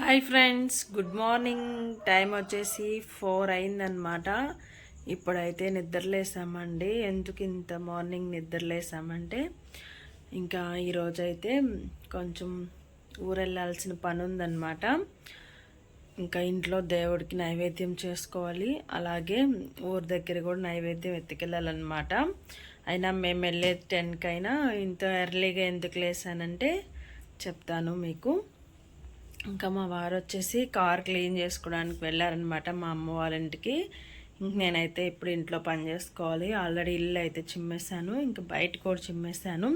Hi friends, good morning. Time వచ్చేసి 4 అయిందనమాట. ఇప్పుడైతే నిద్రలేసామండి. ఎందుకు ఇంత మార్నింగ్ నిద్రలేసామంటే ఇంకా ఈరోజైతే కొంచెం ఊరెళ్ళాల్సిన పని ఉందన్నమాట. ఇంకా ఇంట్లో దేవుడికి నైవేద్యం చేసుకోవాలి, అలాగే ఊరి దగ్గర కూడా నైవేద్యం ఎత్తుకెళ్ళాలన్నమాట. అయినా మేము వెళ్ళేది 10కి అయినా ఇంత ఎర్లీగా ఎందుకు లేసానంటే చెప్తాను మీకు. ఇంకా మా వారు వచ్చేసి కార్ క్లీన్ చేసుకోవడానికి వెళ్ళారనమాట మా అమ్మ వాళ్ళ ఇంటికి. ఇంక నేనైతే ఇప్పుడు ఇంట్లో పని చేసుకోవాలి. ఆల్రెడీ ఇల్లు అయితే చిమ్మేశాను, ఇంకా బయట కూడా చిమ్మేశాను.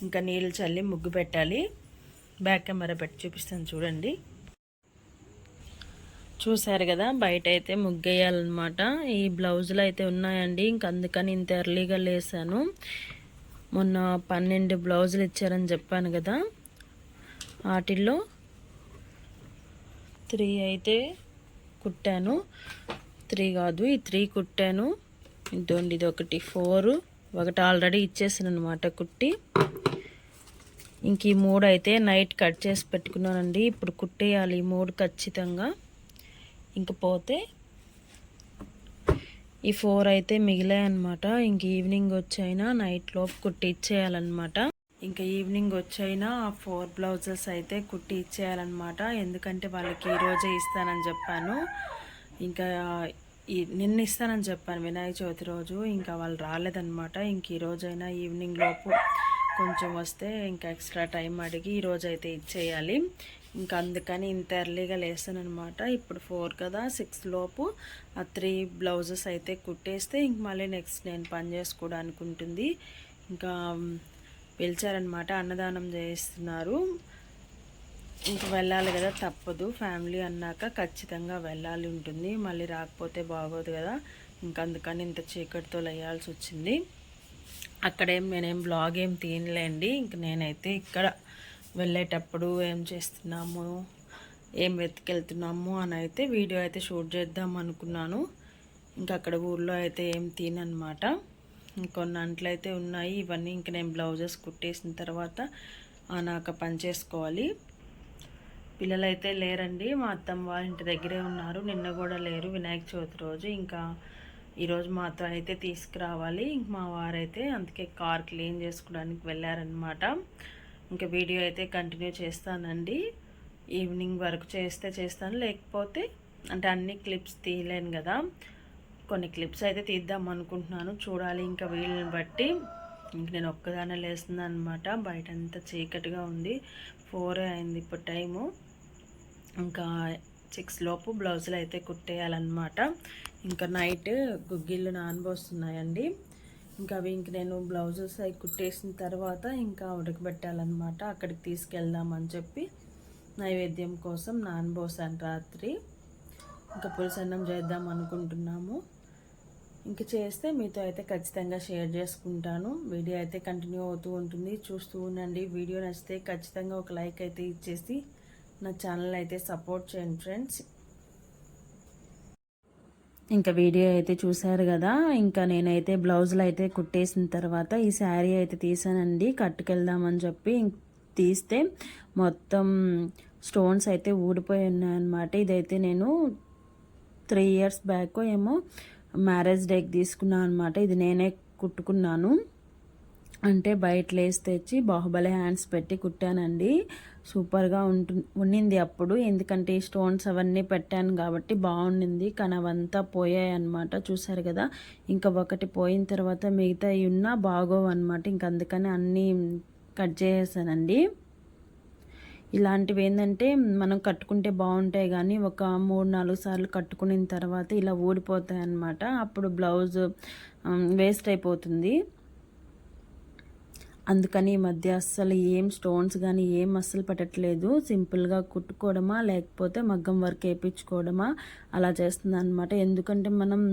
ఇంకా నీళ్ళు చల్లి ముగ్గు పెట్టాలి. బ్యాక్ కెమెరా పెట్టి చూపిస్తాను చూడండి. చూసారు కదా, బయట అయితే ముగ్గు వేయాలన్నమాట. ఈ బ్లౌజులు అయితే ఉన్నాయండి, ఇంక అందుకని ఇంత ఎర్లీగా లేసాను. మొన్న 12 బ్లౌజులు ఇచ్చారని చెప్పాను కదా, వాటిల్లో 3 అయితే కుట్టాను. 3 కాదు, ఈ 3 కుట్టాను. ఇదండి, ఇది ఒకటి 4, ఒకటి ఆల్రెడీ ఇచ్చేసాను అనమాట కుట్టి. ఇంక ఈ 3 అయితే నైట్ కట్ చేసి పెట్టుకున్నానండి. ఇప్పుడు కుట్టేయాలి ఈ 3 ఖచ్చితంగా. ఇంక పోతే ఈ 4 అయితే మిగిలాయి అనమాట. ఇంక ఈవినింగ్ వచ్చైనా నైట్ లోపు కుట్టి ఇచ్చేయాలన్నమాట. ఇంకా ఈవినింగ్ వచ్చైనా ఆ 4 బ్లౌజెస్ అయితే కుట్టి ఇచ్చేయాలన్నమాట. ఎందుకంటే వాళ్ళకి ఈరోజే ఇస్తానని చెప్పాను. ఇంకా నిన్న ఇస్తానని చెప్పాను వినాయక చవితి రోజు. ఇంకా వాళ్ళు రాలేదన్నమాట. ఇంక ఈరోజైనా ఈవినింగ్ లోపు కొంచెం వస్తే ఇంకా ఎక్స్ట్రా టైం అడిగి ఈరోజు అయితే ఇచ్చేయాలి. ఇంకా అందుకని ఇంత ఎర్లీగా లేస్తానమాట. ఇప్పుడు 4 కదా, 6 లోపు ఆ 3 బ్లౌజెస్ అయితే కుట్టేస్తే ఇంక మళ్ళీ నెక్స్ట్ నేను పని చేసుకోవడానికి ఉంటుంది. ఇంకా పిలిచారనమాట, అన్నదానం చేస్తున్నారు. ఇంక వెళ్ళాలి కదా, తప్పదు. ఫ్యామిలీ అన్నాక ఖచ్చితంగా వెళ్ళాలి ఉంటుంది, మళ్ళీ రాకపోతే బాగోదు కదా. ఇంక అందుకని ఇంత చీకటితో లేయాల్సి వచ్చింది. అక్కడేం నేనేం బ్లాగ్ ఏం తీయలేండి. ఇంక నేనైతే ఇక్కడ వెళ్ళేటప్పుడు ఏం చేస్తున్నాము, ఏం వెతికెళ్తున్నాము అని అయితే వీడియో అయితే షూట్ చేద్దాం అనుకున్నాను. ఇంక అక్కడ ఊర్లో అయితే ఏం తీనన్నమాట. ఇంకొన్ని అంట్లు అయితే ఉన్నాయి. ఇవన్నీ ఇంక నేను బ్లౌజెస్ కుట్టేసిన తర్వాత నాకు పని చేసుకోవాలి. పిల్లలైతే లేరండి, మా అత్తమ్మ వాళ్ళ ఇంటి దగ్గరే ఉన్నారు. నిన్న కూడా లేరు, వినాయక చవితి రోజు. ఇంకా ఈరోజు మాతో అయితే తీసుకురావాలి. ఇంక మా వారైతే అందుకే కార్ క్లీన్ చేసుకోవడానికి వెళ్ళారనమాట. ఇంకా వీడియో అయితే కంటిన్యూ చేస్తానండి. ఈవినింగ్ వరకు చేస్తే చేస్తాను, లేకపోతే అంటే అన్ని క్లిప్స్ తీయలేను కదా, కొన్ని క్లిప్స్ అయితే తీద్దాం అనుకుంటున్నాను. చూడాలి ఇంకా వీళ్ళని బట్టి. ఇంక నేను ఒక్కదానే లేస్తున్నాను అనమాట. బయట అంతా చీకటిగా ఉంది. 4 అయింది ఇప్పుడు టైము. ఇంకా 6 లోపు బ్లౌజులు అయితే కుట్టేయాలన్నమాట. ఇంకా నైట్ గుగ్గిళ్ళు నానబోస్తున్నాయండి. ఇంకా అవి ఇంక నేను బ్లౌజెస్ అవి కుట్టేసిన తర్వాత ఇంకా ఉడకబెట్టాలన్నమాట. అక్కడికి తీసుకెళ్దామని చెప్పి నైవేద్యం కోసం నానబోసాను రాత్రి. ఇంకా పులుసన్నం చేద్దాం అనుకుంటున్నాము. ఇంక చేస్తే మీతో అయితే ఖచ్చితంగా షేర్ చేసుకుంటాను. వీడియో అయితే కంటిన్యూ అవుతూ ఉంటుంది, చూస్తూ ఉండండి. వీడియో నచ్చితే ఖచ్చితంగా ఒక లైక్ అయితే ఇచ్చేసి నా ఛానల్ అయితే సపోర్ట్ చేయండి ఫ్రెండ్స్. ఇంకా వీడియో అయితే చూశారు కదా. ఇంకా నేనైతే బ్లౌజులు అయితే కుట్టేసిన తర్వాత ఈ శారీ అయితే తీసానండి, కట్టుకెళ్దామని చెప్పి. తీస్తే మొత్తం స్టోన్స్ అయితే ఊడిపోయి ఉన్నాయన్నమాట. ఇదైతే నేను 3 ఇయర్స్ బ్యాక్ ఏమో మ్యారేజ్ డేకి తీసుకున్నాను అనమాట. ఇది నేనే కుట్టుకున్నాను, అంటే బయట లేసి తెచ్చి బాహుబలి హ్యాండ్స్ పెట్టి కుట్టానండి. సూపర్గా ఉండింది అప్పుడు, ఎందుకంటే ఈ స్టోన్స్ అవన్నీ పెట్టాను కాబట్టి బాగుండింది. కానీ అవంతా పోయాయి అనమాట. చూసారు కదా, ఇంకా ఒకటి పోయిన తర్వాత మిగతా ఉన్నా బాగోవు అనమాట. ఇంక అందుకని అన్నీ కట్ చేసేసానండి. ఇలాంటివి ఏంటంటే మనం కట్టుకుంటే బాగుంటాయి, కానీ ఒక 3-4 సార్లు కట్టుకున్న తర్వాత ఇలా ఊడిపోతాయి అన్నమాట. అప్పుడు బ్లౌజ్ వేస్ట్ అయిపోతుంది. అందుకని ఈ మధ్య అస్సలు ఏం స్టోన్స్ కానీ ఏం అస్సలు పెట్టట్లేదు. సింపుల్గా కుట్టుకోవడమా లేకపోతే మగ్గం వర్క్ వేయించుకోవడమా అలా చేస్తుంది అనమాట. ఎందుకంటే మనం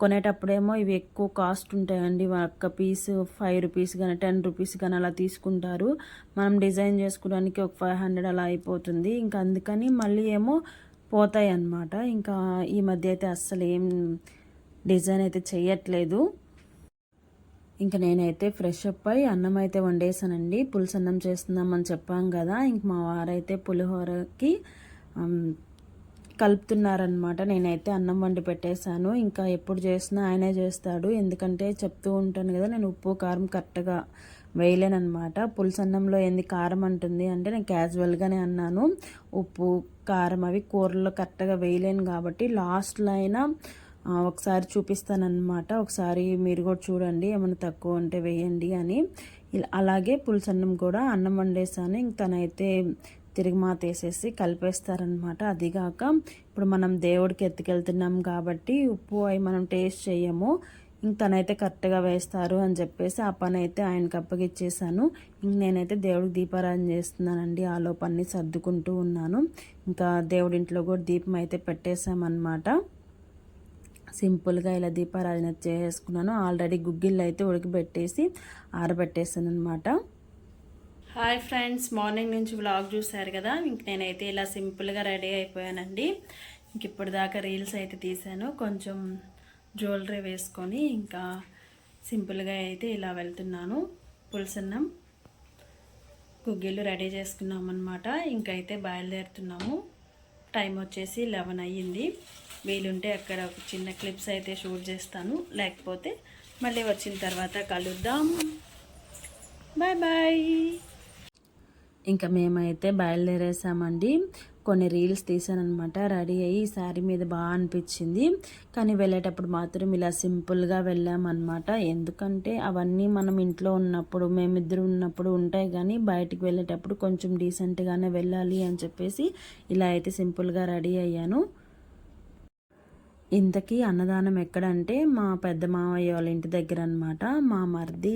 కొనేటప్పుడేమో ఇవి ఎక్కువ కాస్ట్ ఉంటాయండి. ఒక్క పీస్ 5 రూపీస్ కానీ 10 రూపీస్ కానీ అలా తీసుకుంటారు. మనం డిజైన్ చేసుకోవడానికి ఒక 500 అలా అయిపోతుంది. ఇంకా అందుకని మళ్ళీ ఏమో పోతాయి అన్నమాట. ఇంకా ఈ మధ్య అయితే అస్సలు ఏం డిజైన్ అయితే చేయట్లేదు. ఇంకా నేనైతే ఫ్రెష్ అప్ అయి అన్నం అయితే వండేసానండి. పులుసు అన్నం చేస్తున్నామని చెప్పాం కదా. ఇంక మా వారైతే పులిహోరకి కలుపుతున్నారనమాట. నేనైతే అన్నం వండి పెట్టేశాను. ఇంకా ఎప్పుడు చేసినా ఆయనే చేస్తాడు. ఎందుకంటే చెప్తూ ఉంటాను కదా, నేను ఉప్పు కారం కరెక్ట్గా వేయలేనమాట. పులుసన్నంలో ఏంది కారం అంటుంది అంటే నేను క్యాజువల్గానే అన్నాను. ఉప్పు కారం అవి కూరల్లో కరెక్ట్గా వేయలేను కాబట్టి లాస్ట్లో అయినా ఒకసారి చూపిస్తానన్నమాట. ఒకసారి మీరు కూడా చూడండి, ఏమైనా తక్కువ ఉంటే వేయండి అని. అలాగే పులుసన్నం కూడా అన్నం వండేసాను. ఇంక తనైతే తిరిగిమాత వేసేసి కలిపేస్తారనమాట. అదిగాక ఇప్పుడు మనం దేవుడికి ఎత్తుకెళ్తున్నాం కాబట్టి ఉప్పు అవి మనం టేస్ట్ చేయము. ఇంక తనైతే కరెక్ట్గా వేస్తారు అని చెప్పేసి ఆ పని అయితే ఆయనకు అప్పగిచ్చేసాను. ఇంక నేనైతే దేవుడికి దీపారాధన చేస్తున్నానండి. ఆ లోపు అన్నీ సర్దుకుంటూ ఉన్నాను. ఇంకా దేవుడింట్లో కూడా దీపం అయితే పెట్టేసామన్నమాట. సింపుల్గా ఇలా దీపారాధన చేసుకున్నాను. ఆల్రెడీ గుగ్గిళ్ళు అయితే ఉడకబెట్టేసి ఆరబెట్టేసాను అనమాట. హాయ్ ఫ్రెండ్స్, మార్నింగ్ నుంచి వ్లాగ్ చూశారు కదా. ఇంక నేనైతే ఇలా సింపుల్గా రెడీ అయిపోయానండి. ఇంక ఇప్పుడు దాకా రీల్స్ అయితే తీసాను. కొంచెం జ్యువెలరీ వేసుకొని ఇంకా సింపుల్గా అయితే ఇలా వెళ్తున్నాను. పులుసన్నం గుగ్గిళ్ళు రెడీ చేసుకున్నాం అనమాట. ఇంకైతే బయలుదేరుతున్నాము. టైం వచ్చేసి 11 అయ్యింది. వీలుంటే అక్కడ ఒక చిన్న క్లిప్స్ అయితే షూట్ చేస్తాను, లేకపోతే మళ్ళీ వచ్చిన తర్వాత కలుద్దాం. Bye bye. ఇంకా మేమైతే బయలుదేరేసామండి. కొన్ని రీల్స్ తీసానమాట. రెడీ అయ్యి ఈ శారీ మీద బాగా అనిపించింది. కానీ వెళ్ళేటప్పుడు మాత్రం ఇలా సింపుల్గా వెళ్ళామన్నమాట. ఎందుకంటే అవన్నీ మనం ఇంట్లో ఉన్నప్పుడు, మేమిద్దరు ఉన్నప్పుడు ఉంటాయి, కానీ బయటికి వెళ్ళేటప్పుడు కొంచెం డీసెంట్గానే వెళ్ళాలి అని చెప్పేసి ఇలా అయితే సింపుల్గా రెడీ అయ్యాను. ఇంతకీ అన్నదానం ఎక్కడంటే మా పెద్ద మావయ్య వాళ్ళ ఇంటి దగ్గర అనమాట. మా మరిది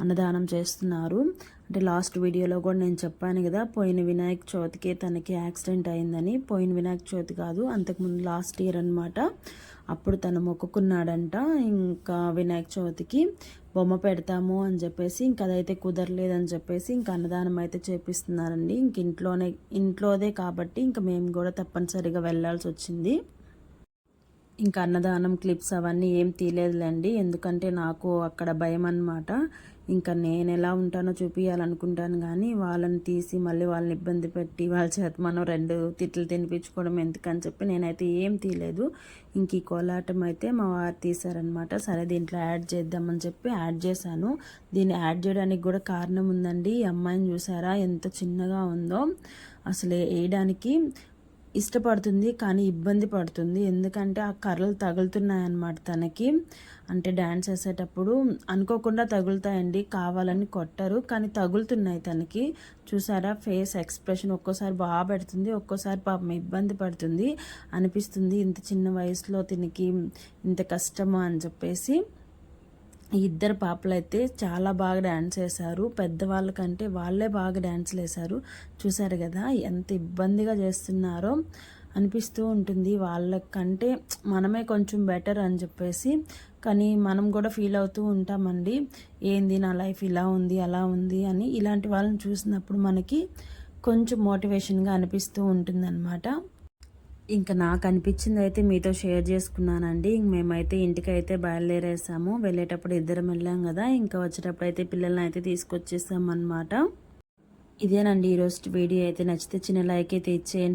అన్నదానం చేస్తున్నారు. అంటే లాస్ట్ వీడియోలో కూడా నేను చెప్పాను కదా, పోయిన వినాయక చవితికి తనకి యాక్సిడెంట్ అయిందని. పోయిన వినాయక చవితి కాదు, అంతకుముందు లాస్ట్ ఇయర్ అనమాట. అప్పుడు తను మొక్కుకున్నాడంట ఇంకా వినాయక చవితికి బొమ్మ పెడతాము అని చెప్పేసి. ఇంక అదైతే కుదరలేదని చెప్పేసి ఇంక అన్నదానం అయితే చేపిస్తున్నారండి. ఇంక ఇంట్లోదే కాబట్టి ఇంక మేము కూడా తప్పనిసరిగా వెళ్ళాల్సి వచ్చింది. ఇంకా అన్నదానం క్లిప్స్ అవన్నీ ఏం తీయలేదులేండి, ఎందుకంటే నాకు అక్కడ భయం అన్నమాట. ఇంకా నేను ఎలా ఉంటానో చూపించాలనుకుంటాను, కానీ వాళ్ళని తీసి మళ్ళీ వాళ్ళని ఇబ్బంది పెట్టి వాళ్ళ చేత మనం 2 తిట్లు తినిపించుకోవడం ఎందుకని చెప్పి నేనైతే ఏం తీయలేదు. ఇంక ఈ కోలాటం అయితే మా వారు తీశారనమాట. సరే దీంట్లో యాడ్ చేద్దామని చెప్పి యాడ్ చేశాను. దీన్ని యాడ్ చేయడానికి కూడా కారణం ఉందండి. ఈ అమ్మాయిని చూసారా ఎంత చిన్నగా ఉందో, అసలు వేయడానికి ఇష్టపడుతుంది కానీ ఇబ్బంది పడుతుంది. ఎందుకంటే ఆ కర్రలు తగులుతున్నాయన్నమాట తనకి. అంటే డ్యాన్స్ వేసేటప్పుడు అనుకోకుండా తగులుతాయండి, కావాలని కొట్టరు కానీ తగులుతున్నాయి తనకి. చూసారా ఫేస్ ఎక్స్ప్రెషన్ ఒక్కోసారి బాగా పెడుతుంది, ఒక్కోసారి పాపం ఇబ్బంది పడుతుంది. అనిపిస్తుంది ఇంత చిన్న వయసులో తినకి ఇంత కష్టమా అని చెప్పేసి. ఈ ఇద్దరు పాపలైతే చాలా బాగా డ్యాన్స్ వేశారు. పెద్దవాళ్ళకంటే వాళ్ళే బాగా డ్యాన్స్లు వేశారు. చూసారు కదా ఎంత ఇబ్బందిగా చేస్తున్నారో అనిపిస్తూ ఉంటుంది. వాళ్ళకంటే మనమే కొంచెం బెటర్ అని చెప్పేసి. కానీ మనం కూడా ఫీల్ అవుతూ ఉంటామండి, ఏంది నా లైఫ్ ఇలా ఉంది అలా ఉంది అని. ఇలాంటి వాళ్ళని చూసినప్పుడు మనకి కొంచెం మోటివేషన్గా అనిపిస్తూ ఉంటుందన్నమాట. ఇంకా నాకు అనిపించింది అయితే మీతో షేర్ చేసుకున్నానండి. మేమైతే ఇంటికైతే బయలుదేరేసాము. వెళ్ళేటప్పుడు ఇద్దరం వెళ్ళాం కదా, ఇంకా వచ్చేటప్పుడు అయితే పిల్లల్ని అయితే తీసుకొచ్చేసాం అనమాట. ఇదేనండి ఈరోజు వీడియో. అయితే నచ్చితే చిన్న లైక్ అయితే ఇచ్చేయండి.